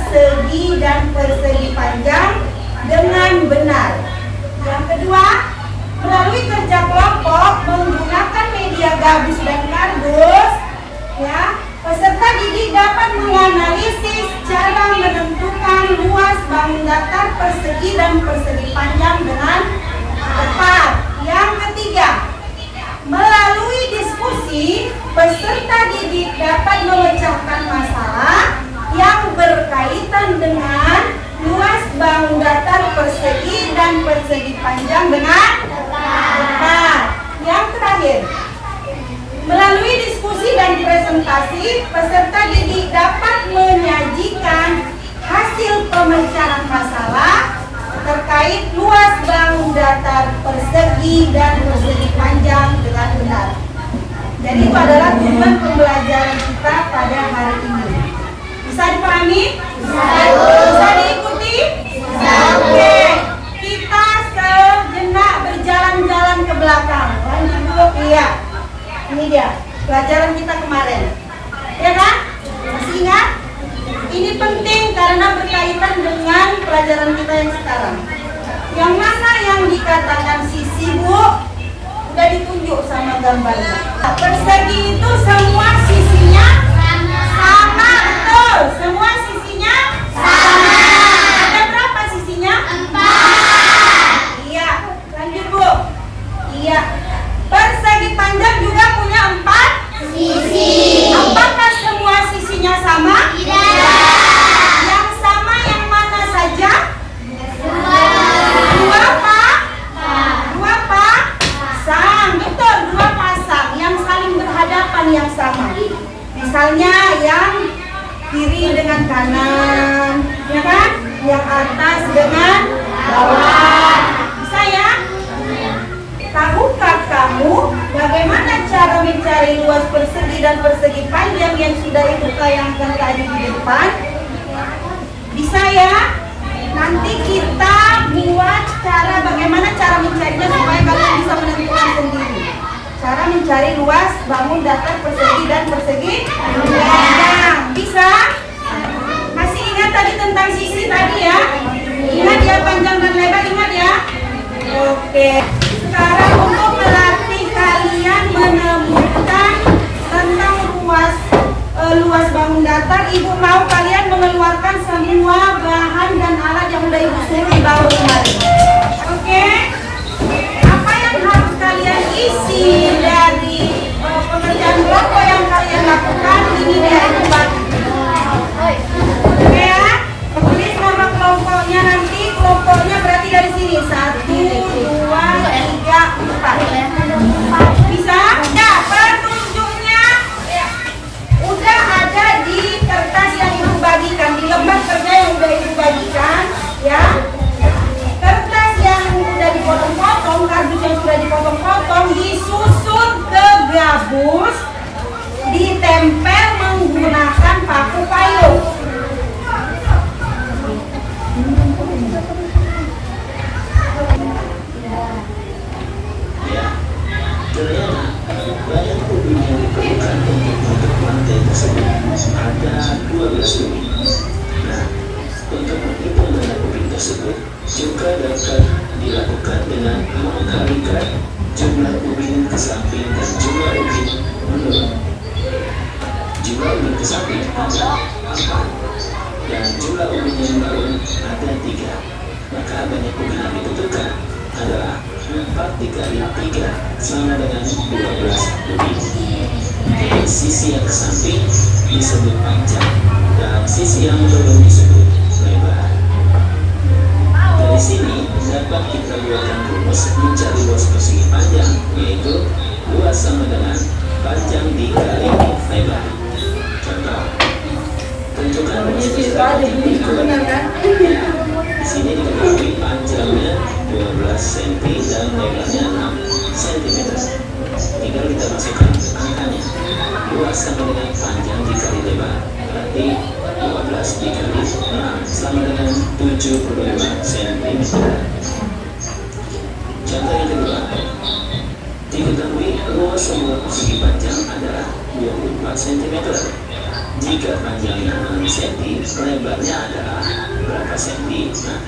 segi dan persegi panjang dengan benar. Yang kedua, melalui kerja kelompok menggunakan media gabus dan kardus, ya, peserta didik dapat menganalisis cara menentukan luas bangun datar persegi dan persegi panjang dengan tepat. Yang ketiga, melalui diskusi, peserta didik dapat memecahkan masalah yang berkaitan dengan luas bangun datar persegi dan persegi panjang dengan tepat. Yang terakhir, melalui diskusi dan presentasi, peserta didik dapat menyajikan hasil pemecahan masalah terkait luas bangun datar persegi dan persegi panjang dengan benar. Jadi itu adalah tujuan pembelajaran kita pada hari ini. Bisa dipahami? Bisa diikuti? Oke. Kita sejenak berjalan-jalan ke belakang. Lanjut dulu. Iya. Ini dia pelajaran kita kemarin. Ya kan? Masih ingat? Ini penting karena berkaitan dengan pelajaran kita yang sekarang. Yang mana yang dikatakan sisi, Bu? Udah ditunjuk sama gambarnya. Persegi itu semua sisinya sama, betul. Semua sisinya sama. Ada berapa sisinya? 4. Iya. Lanjut, Bu. Iya. Persegi panjang juga punya 4 sisi. Apakah semua sisinya sama? Tidak. Yang sama yang mana saja? Dua pasang. Betul, 2 pasang yang saling berhadapan yang sama. Misalnya yang kiri dengan kanan, ya kan? Yang atas dengan bawah. Bisa ya? Tahukah kamu bagaimana cara mencari luas persegi dan persegi panjang yang sudah ibu tayangkan tadi di depan? Bisa ya? Nanti kita buat bagaimana cara mencarinya supaya kalian bisa menentukan sendiri. Cara mencari luas bangun datar persegi dan persegi panjang. Bisa? Masih ingat tadi tentang sisi tadi ya? Ingat ya, panjang dan lebar, ingat ya? Oke. Sekarang untuk melatih kalian menemukan tentang luas bangun datar, ibu mau kalian mengeluarkan semua bahan dan alat yang udah ibu suruh di bawah kemarin. Oke? Apa yang harus kalian isi dari pekerjaan kelompok yang kalian lakukan? Ini dia ibu bagi. Oke ya? Tulis nama kelompoknya nanti. Kelompoknya berarti dari sini 1, 2, 3, 4. Bisa? Ya, petunjuknya udah ada di kertas yang ibu bagikan, di lembar kerja yang udah ibu bagikan, ya. Kertas yang udah dipotong-potong, kardus yang sudah dipotong-potong, disusun ke gabus, ditempel menggunakan paku payung. Banyak ubin yang diperlukan untuk lantai tersebut ada 12 ubin. Nah, untuk menghitung banyak ubin tersebut juga dapat dilakukan dengan mengkalikan jumlah ubin ke samping dan jumlah ubin menurun. Jumlah ubin ke samping ada 4 dan jumlah ubin yang menurun ada 3. Maka banyak ubin yang dibutuhkan adalah 4 dikali 3 sama dengan 12 ubin. Sisi yang ke samping disebut panjang dan sisi yang menurun disebut lebar. Dari sini dapat kita buatkan rumus mencari luas persegi panjang, yaitu luas sama dengan panjang dikali lebar. Contoh, tentukan luas persegi panjang. Di sini diketahui panjangnya 12 cm dan lebarnya 6 cm. Tinggal kita masukkan angkanya. Luas sama dengan panjang dikali lebar, berarti 12 dikali 6 sama dengan 75 cm. Contoh yang kedua, diketahui luas semua persegi panjang adalah 24 cm. Jika panjangnya 6 cm, lebarnya adalah berapa senti. Nah,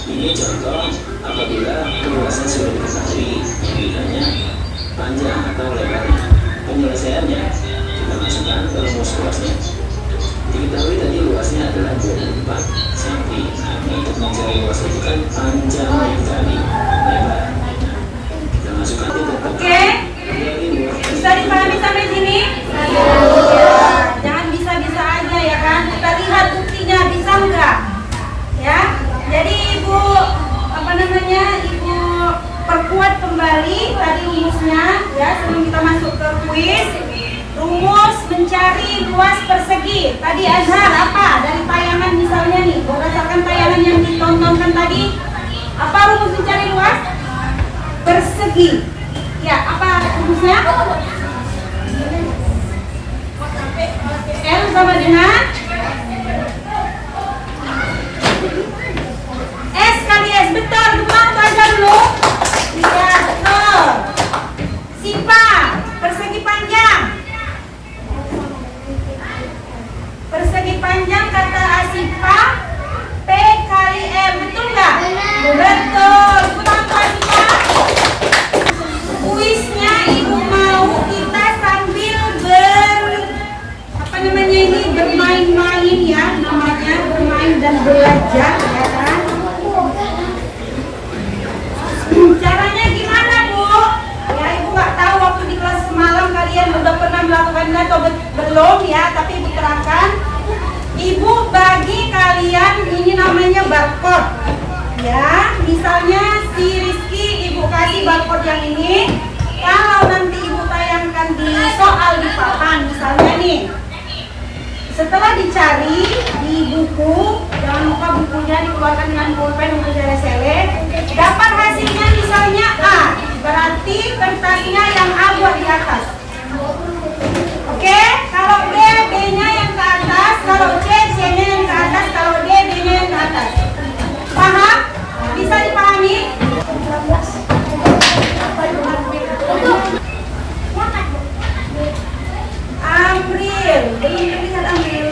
ini contoh apabila luasnya sudah diketahui, yang bedanya panjang atau lebarnya. Penyelesaiannya kita masukkan ke rumus luasnya. Diketahui tadi luasnya adalah 24 cm. Nah, untuk mencari luas itu kan panjang dikali lebar. Kita masukkan itu. Oke? Bisa dipahami sampai sini? Ya, jangan bisa-bisa aja ya kan. Kita lihat buktinya bisa enggak? Ya. Jadi Ibu Ibu perkuat kembali tadi rumusnya ya sebelum kita masuk ke kuis. Rumus mencari luas persegi. Tadi Azhar apa? Dari tayangan misalnya nih, berdasarkan tayangan yang ditontonkan tadi, apa rumus mencari luas persegi? Ya, apa rumusnya? L sama dengan S kali S. Betul, Lukman baca dulu. Ya, betul. Simpan, persegi panjang. Persegi panjang kata Asipa P kali M. Betul nggak? Betul. Kurang Asipa. Kuisnya Ibu mau kita sambil bermain-main ya, namanya bermain dan belajar ya kan. Caranya gimana Bu? Ya Ibu nggak tahu waktu di kelas semalam kalian udah pernah melakukannya atau belum ya, tapi Ibu terangkan. Ibu bagi kalian ini namanya barcode ya. Misalnya si Rizky Ibu kasih barcode yang ini. Kalau nanti Ibu tayangkan di soal di papan misalnya nih, setelah dicari di buku, jangan lupa bukunya dikeluarkan dengan pulpen untuk sele-sele. Dapat hasilnya misalnya A, berarti kertasnya yang A buat di atas. Oke, kalau B, B-nya yang ke atas. Kalau C, C-nya yang ke atas. Kalau D, D-nya yang ke atas. Paham? Bisa dipahami? Amril, belum terlihat Amril.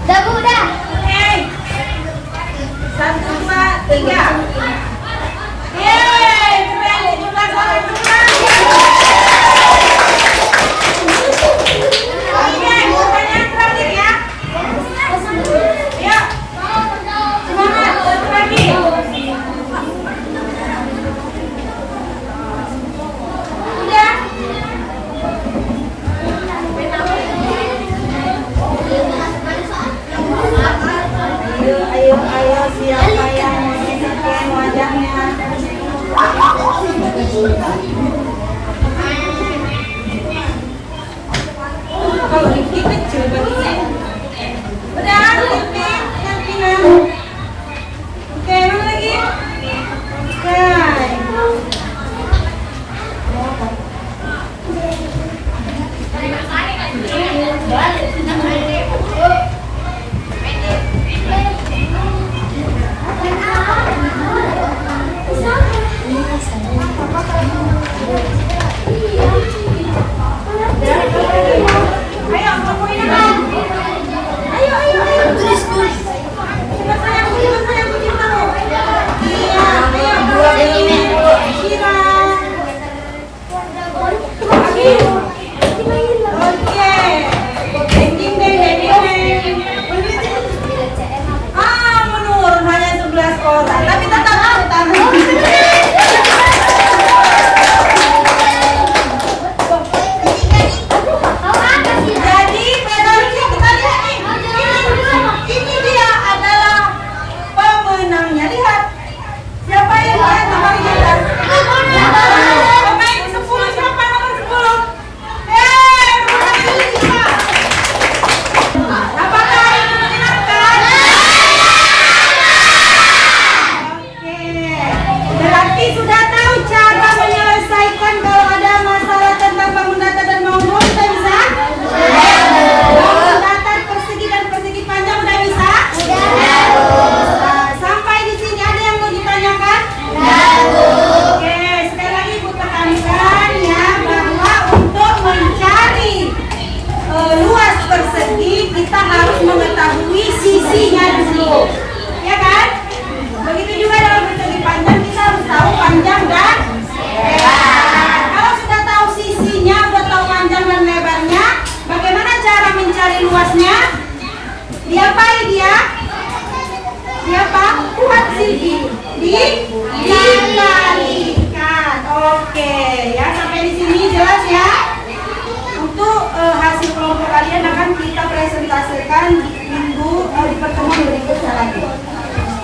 Udah Bu, udah. Oke. 1, 2, 3. Yeay, keren 17 orang semua. Oke, pertanyaan terakhir ya. Yuk. Semangat, satu lagi. Udah. Ayo, siapa yang mau scan wajahnya? Kalau Rifki kecil baginya. Udah, Rifki, yang pinang. Oke, mana lagi? Oke. Ayo, ngomongin apa? Ayo. Cepat sayang, kucing kamu. Iya, ayo. Kira. Lagi. Oke. Ding. Menurun hanya 11 orang. Tapi tetap tangan. Jadi medalnya kita lihat nih. Ini dia adalah pemenangnya. Lihat. Siapa yang nomor di atas? Pemain 10 siapa nomor 10? Nomor 10 siapa? Apakah itu menyenangkan? Oke. Berarti sudah tahu cara menyelesaikan kalau ada masalah tentang bangun data dan nomor, sudah bisa? Bangun data persegi dan persegi panjang udah bisa? Sampai di sini ada yang mau ditanyakan? Oke, sekali lagi Ibu tekankan ya bahwa untuk mencari luas persegi kita harus mengetahui sisinya dulu, ya kan? Begitu juga dalam persegi panjang kita harus tahu panjang dan lebar. Kalau sudah tahu sisinya, sudah tahu panjang dan lebarnya, bagaimana cara mencari luasnya? Diapain dia? Siapa? Kuat sih dikalikan. Oke, ya sampai di sini jelas ya. Untuk hasil kelompok kalian akan kita presentasikan di pertemuan berikutnya lagi.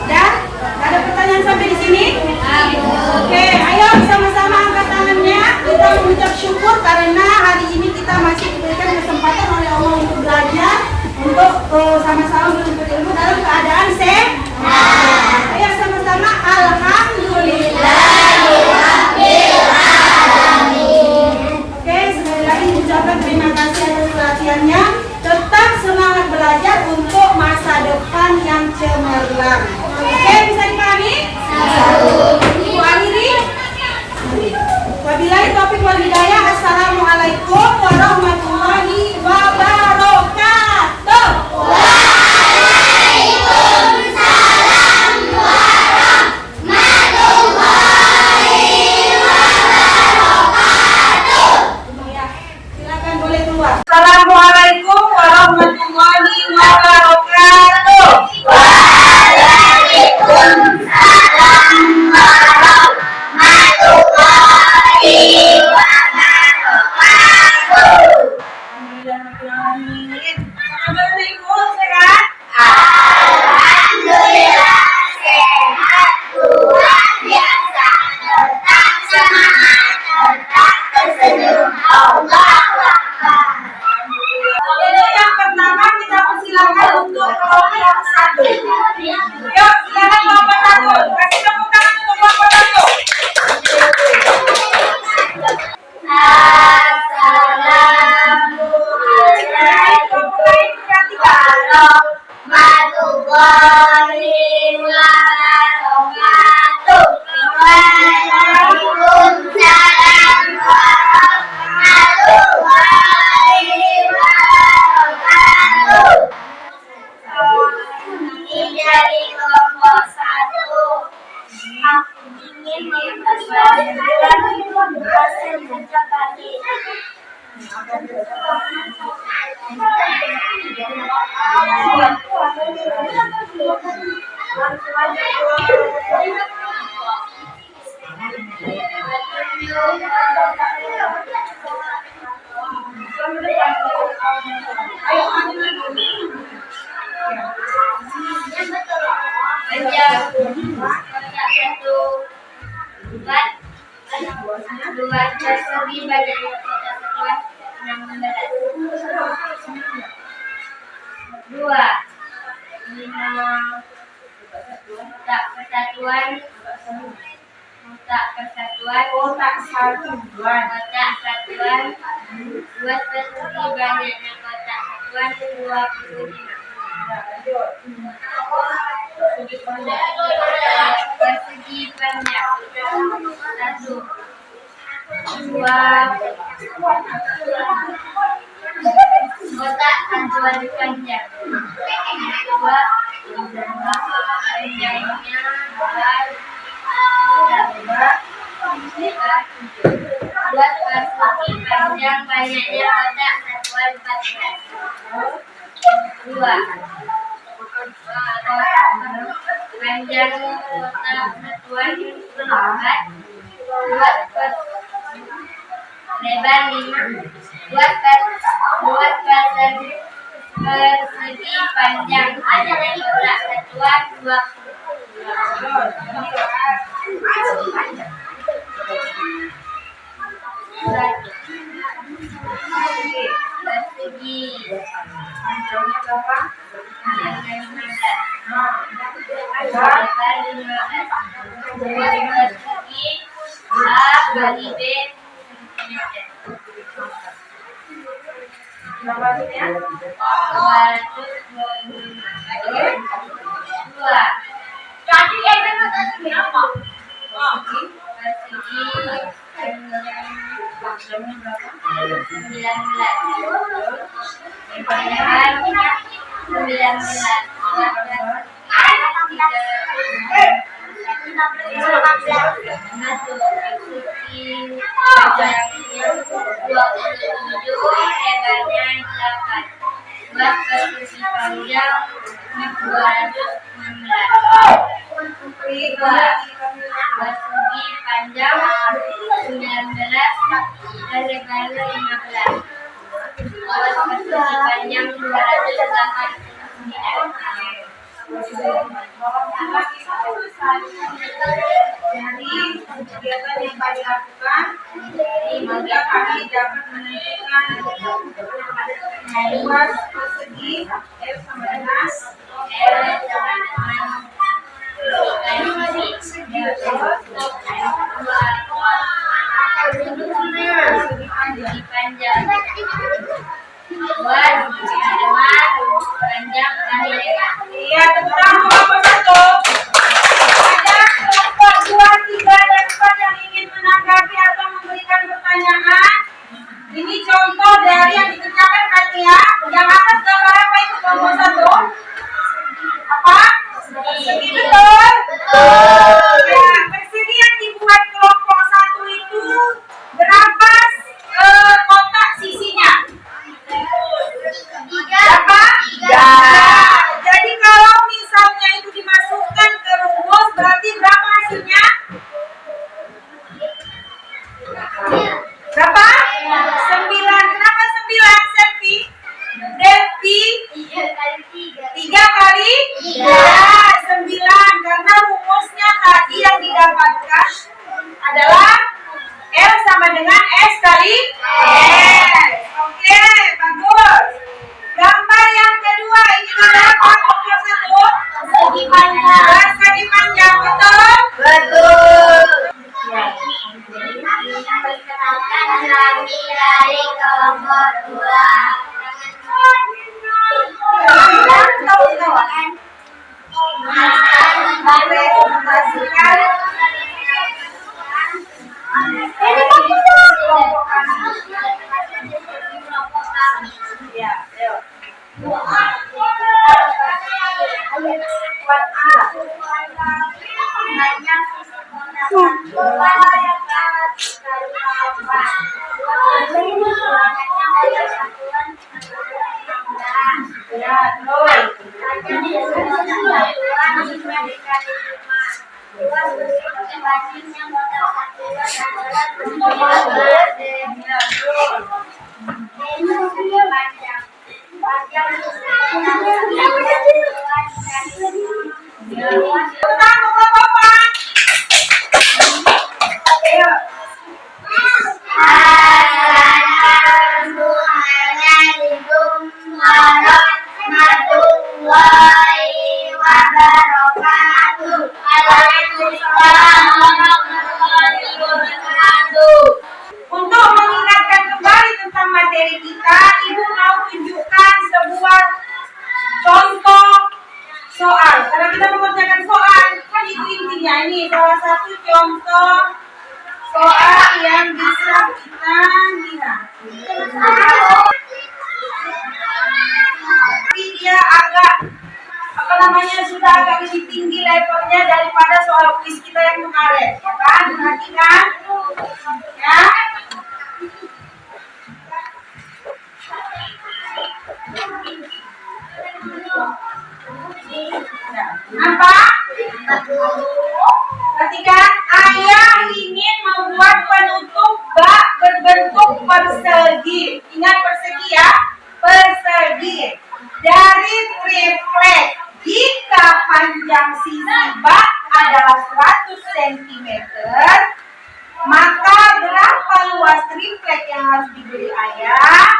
Dan ada pertanyaan sampai di sini? Oke, ayo sama-sama angkat tangannya. Kita mengucap syukur karena hari ini kita masih diberikan kesempatan oleh Allah untuk belajar, untuk sama-sama menuntut ilmu dalam keadaan sehat. Ayo sama-sama alhamdulillah. Oke, sekali lagi ucapkan terima kasih atas perhatiannya. Tetap semangat belajar untuk masa depan yang cemerlang. Oke, bisa dipahami? Ibu akhiri. Wabillahi taufiq wal hidayah. Assalamualaikum warahmatullahi wabarakatuh. Waalaikumsalam warahmatullahi wabarakatuh. Ya, silakan boleh keluar. Assalamualaikum warahmatullahi wabarakatuh. Waalaikumsalam warahmatullahi wabarakatuh. Alhamdulillahirrahmanirrahim. Apa kabar Ibu? Sehat? Alhamdulillah sehat, luar biasa, tetap semangat, tetap tersenyum, Allahu Akbar. Jadi yang pertama kita persilakan untuk kelompok 1. Yuk, silakan kelompok 1. Kasih tepuk tangan untuk kelompok 1. Assalamualaikum warahmatullahi wabarakatuh. Waalaikumsalam warahmatullahi wabarakatuh. Dua, kotak persatuan, kotak persatuan, Kotak satuan. kotak satuan, buat persegi banyaknya kotak satuan 25. Persegi panjang 1, 2, kotak satuan panjang 2, panjangnya 2, buat persegi panjang banyaknya kotak satuan 14. 2, panjang kotak satuan 4, buat lebar 5, buat persegi panjang banyaknya kotak satuan 20. Persegi Panjangnya berapa? panjangnya 15, lebar 15, buat persegi A kali B cm. Berapa ya? 2. Jadi persegi Panjangnya berapa? 19, panjang 19, buat persegi panjang 216. Persegi panjang 19 dan lebar 15. Buat persegi panjang 289. Jadi kegiatan yang kami lakukan, semoga kami dapat menentukan luas persegi F sama dengan persegi panjang. Buat panjang kali lebar. Iya, tepuk tangan kelompok 1. Ada kelompok 2, 3, dan 4 yang ingin menanggapi atau memberikan pertanyaan. Ini contoh dari yang dikerjakan Katia. Yang atas gambar apa itu kelompok 1? Apa? Persegi, betul? Ya, persegi yang dibuat kelompok 1 itu berapa kotak sisinya? Berapa? 3. Jadi kalau misalnya itu dimasukkan ke rumus, berarti berapa hasilnya? Berapa? 9. Kenapa 9, Selvi? Delvi? 3 kali 3. 9. Karena rumusnya tadi yang didapatkan adalah L sama dengan S kali S. Oke, bagus. Gambar yang kedua ini adalah kelompok 1. Persegi panjang. Persegi panjang, betul? Betul. Perkenalkan kami dari kelompok 2. Ya, ayo. Ya, terus. Hai. Nampak? Perhatikan, ayah ingin membuat penutup bak berbentuk persegi. Ingat persegi ya, persegi. Dari triplek, jika panjang sisi bak adalah 100 cm, maka berapa luas triplek yang harus dibeli ayah?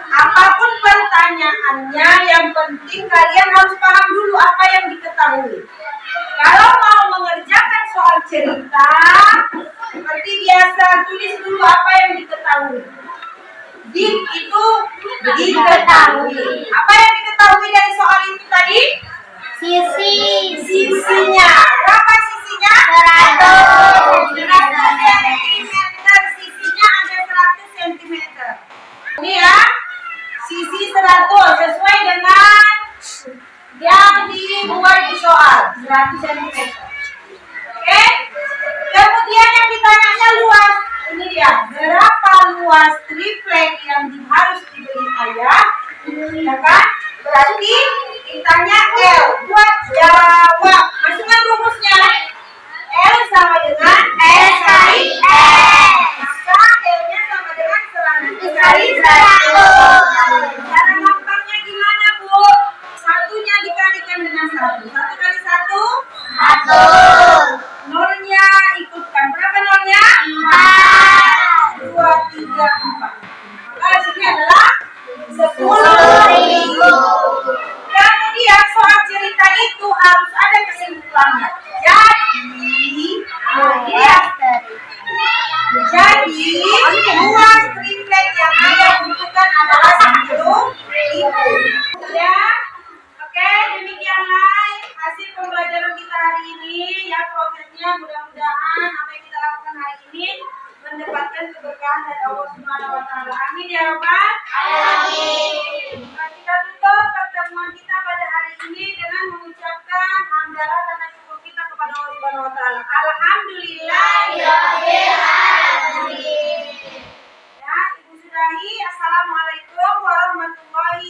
Apapun pertanyaannya, yang penting kalian harus paham dulu apa yang diketahui. Kalau mau mengerjakan soal cerita, seperti biasa, tulis dulu apa yang diketahui. Itu diketahui. Apa yang diketahui dari soal itu tadi? Sisinya. Berapa sisinya? 100 cm. Sisinya ada 100 cm. Ini ya, sisi 100 sesuai dengan yang dibuat di soal 100 cm. Oke? Kemudian yang ditanyanya luas. Ini dia, berapa luas triplek yang harus dibeli ayah? Ya kan? Berarti ditanya L. Buat jawab. Masukkan rumusnya. L sama dengan S kali N. Maka L-nya sama dengan 100 kali 100. Cara gampangnya gimana, Bu? Satunya dikalikan dengan 1. 1 kali 1? 1. Nolnya ikutkan. Berapa nolnya? 4. 2, 3, 4. Maka sini adalah 10.000. Kemudian soal cerita itu harus ada kesimpulannya. Jadi luas triplek yang ayah butuhkan adalah 10.000. Ya, oke, demikianlah hasil pembelajaran kita hari ini. Ya, prosesnya mudah-mudahan apa yang kita lakukan hari ini mendapatkan keberkahan dari Allah Subhanahu wa taala. Amin ya rabbal alamin. Kita tutup pertemuan kita pada hari ini dengan mengucapkan hamdalah dan syukur kita kepada Allah Subhanahu wa taala. Alhamdulillahirabbil alamin. Ya, Ibu sudahi, assalamualaikum warahmatullahi